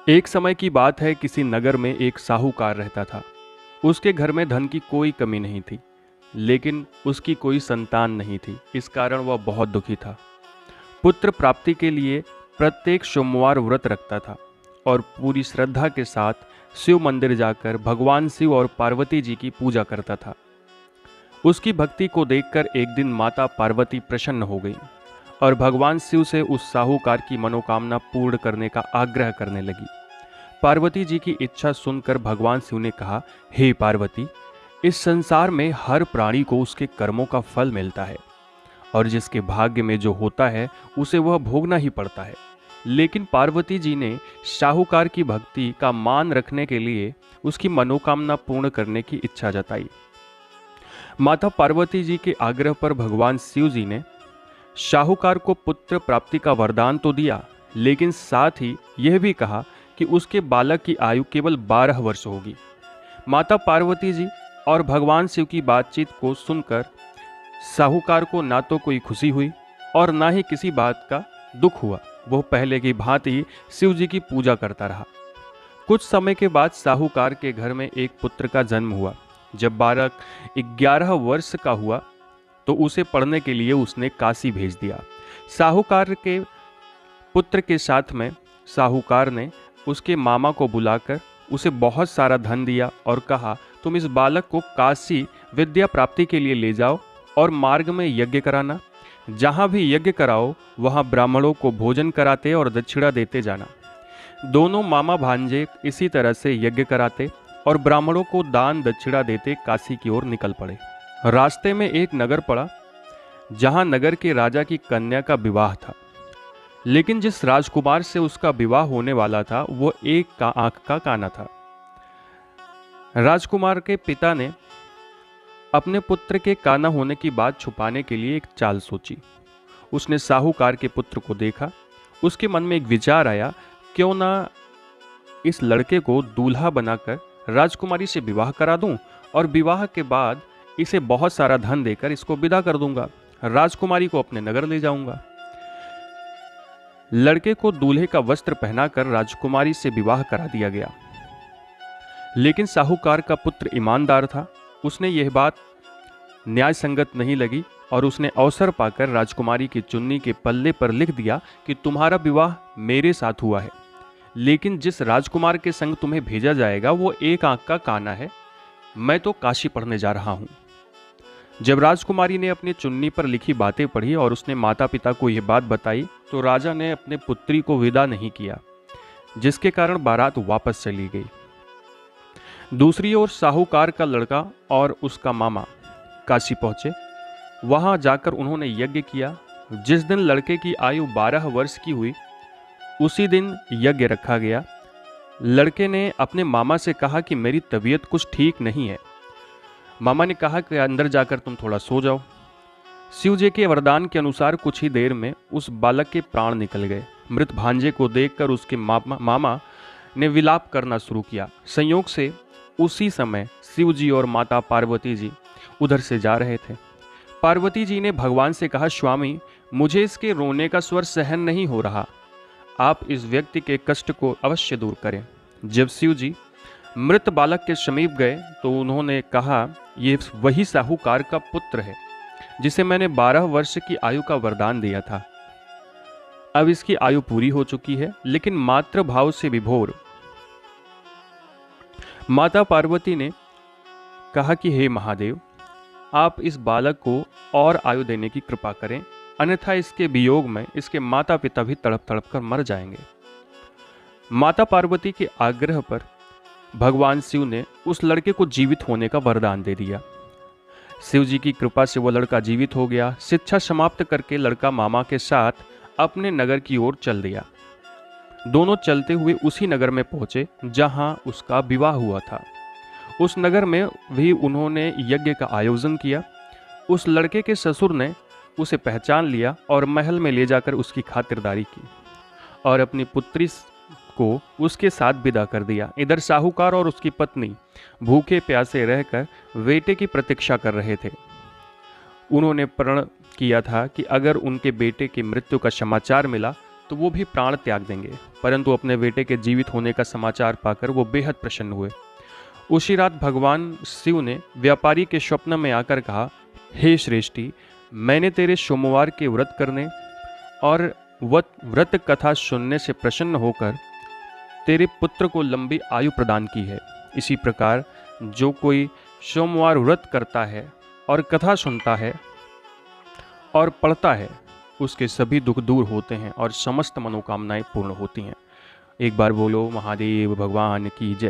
एक समय की बात है, किसी नगर में एक साहूकार रहता था। उसके घर में धन की कोई कमी नहीं थी, लेकिन उसकी कोई संतान नहीं थी। इस कारण वह बहुत दुखी था। पुत्र प्राप्ति के लिए प्रत्येक सोमवार व्रत रखता था और पूरी श्रद्धा के साथ शिव मंदिर जाकर भगवान शिव और पार्वती जी की पूजा करता था। उसकी भक्ति को देखकर एक दिन माता पार्वती प्रसन्न हो गई और भगवान शिव से उस साहूकार की मनोकामना पूर्ण करने का आग्रह करने लगी। पार्वती जी की इच्छा सुनकर भगवान शिव ने कहा, हे पार्वती, इस संसार में हर प्राणी को उसके कर्मों का फल मिलता है और जिसके भाग्य में जो होता है उसे वह भोगना ही पड़ता है। लेकिन पार्वती जी ने साहूकार की भक्ति का मान रखने के लिए उसकी मनोकामना पूर्ण करने की इच्छा जताई। माता पार्वती जी के आग्रह पर भगवान शिव जी ने साहूकार को पुत्र प्राप्ति का वरदान तो दिया, लेकिन साथ ही यह भी कहा कि उसके बालक की आयु केवल 12 वर्ष होगी। माता पार्वती जी और भगवान शिव की बातचीत को सुनकर साहूकार को ना तो कोई खुशी हुई और ना ही किसी बात का दुख हुआ। वह पहले की भांति शिव जी की पूजा करता रहा। कुछ समय के बाद साहूकार के घर में एक पुत्र का जन्म हुआ। जब बालक 11 वर्ष का हुआ तो उसे पढ़ने के लिए उसने काशी भेज दिया। साहूकार के पुत्र के साथ में साहूकार ने उसके मामा को बुलाकर उसे बहुत सारा धन दिया और कहा, तुम इस बालक को काशी विद्या प्राप्ति के लिए ले जाओ और मार्ग में यज्ञ कराना। जहाँ भी यज्ञ कराओ वहाँ ब्राह्मणों को भोजन कराते और दक्षिणा देते जाना। दोनों मामा भांजे इसी तरह से यज्ञ कराते और ब्राह्मणों को दान दक्षिणा देते काशी की ओर निकल पड़े। रास्ते में एक नगर पड़ा जहाँ नगर के राजा की कन्या का विवाह था, लेकिन जिस राजकुमार से उसका विवाह होने वाला था वो एक का आंख का काना था। राजकुमार के पिता ने अपने पुत्र के काना होने की बात छुपाने के लिए एक चाल सोची। उसने साहूकार के पुत्र को देखा। उसके मन में एक विचार आया, क्यों ना इस लड़के को दूल्हा बनाकर राजकुमारी से विवाह करा दूं और विवाह के बाद इसे बहुत सारा धन देकर इसको विदा कर दूंगा। राजकुमारी को अपने नगर ले जाऊंगा। लड़के को दूल्हे का वस्त्र पहनाकर राजकुमारी से विवाह करा दिया गया। लेकिन साहूकार का पुत्र ईमानदार था। उसने यह बात न्याय संगत नहीं लगी और उसने अवसर पाकर राजकुमारी की चुन्नी के पल्ले पर लिख दिया कि तुम्हारा विवाह मेरे साथ हुआ है, लेकिन जिस राजकुमार के संग तुम्हें भेजा जाएगा वो एक आंख का काना है। मैं तो काशी पढ़ने जा रहा हूं। जब राजकुमारी ने अपनी चुन्नी पर लिखी बातें पढ़ी और उसने माता पिता को यह बात बताई तो राजा ने अपने पुत्री को विदा नहीं किया, जिसके कारण बारात वापस चली गई। दूसरी ओर साहूकार का लड़का और उसका मामा काशी पहुंचे। वहां जाकर उन्होंने यज्ञ किया। जिस दिन लड़के की आयु 12 वर्ष की हुई उसी दिन यज्ञ रखा गया। लड़के ने अपने मामा से कहा कि मेरी तबीयत कुछ ठीक नहीं है। मामा ने कहा कि अंदर जाकर तुम थोड़ा सो जाओ। शिव जी के वरदान के अनुसार कुछ ही देर में उस बालक के प्राण निकल गए। मृत भांजे को देखकर उसके मामा ने विलाप करना शुरू किया। संयोग से उसी समय शिव जी और माता पार्वती जी उधर से जा रहे थे। पार्वती जी ने भगवान से कहा, स्वामी, मुझे इसके रोने का स्वर सहन नहीं हो रहा। आप इस व्यक्ति के कष्ट को अवश्य दूर करें। जब शिव जी मृत बालक के समीप गए तो उन्होंने कहा, ये वही साहूकार का पुत्र है जिसे मैंने 12 वर्ष की आयु का वरदान दिया था। अब इसकी आयु पूरी हो चुकी है, लेकिन मातृ भाव से विभोर माता पार्वती ने कहा कि हे महादेव, आप इस बालक को और आयु देने की कृपा करें, अन्यथा इसके वियोग में इसके माता पिता भी तड़प तड़प कर मर जाएंगे। माता पार्वती के आग्रह पर भगवान शिव ने उस लड़के को जीवित होने का वरदान दे दिया। शिव जी की कृपा से वो लड़का जीवित हो गया। शिक्षा समाप्त करके लड़का मामा के साथ अपने नगर की ओर चल दिया। दोनों चलते हुए उसी नगर में पहुंचे जहां उसका विवाह हुआ था। उस नगर में भी उन्होंने यज्ञ का आयोजन किया। उस लड़के के ससुर ने उसे पहचान लिया और महल में ले जाकर उसकी खातिरदारी की और अपनी पुत्री को उसके साथ विदा कर दिया। इधर साहूकार और उसकी पत्नी भूखे प्यासे रहकर बेटे की प्रतीक्षा कर रहे थे। उन्होंने प्रण किया था कि अगर उनके बेटे की मृत्यु का समाचार मिला तो वो भी प्राण त्याग देंगे। परंतु अपने बेटे के जीवित होने का समाचार पाकर वो बेहद प्रसन्न हुए। उसी रात भगवान शिव ने व्यापारी के स्वप्न में आकर कहा, हे श्रेष्ठी, मैंने तेरे सोमवार के व्रत करने और व्रत कथा सुनने से प्रसन्न होकर तेरे पुत्र को लंबी आयु प्रदान की है। इसी प्रकार जो कोई सोमवार व्रत करता है और कथा सुनता है और पढ़ता है, उसके सभी दुख दूर होते हैं और समस्त मनोकामनाएं पूर्ण होती हैं। एक बार बोलो महादेव भगवान की जय।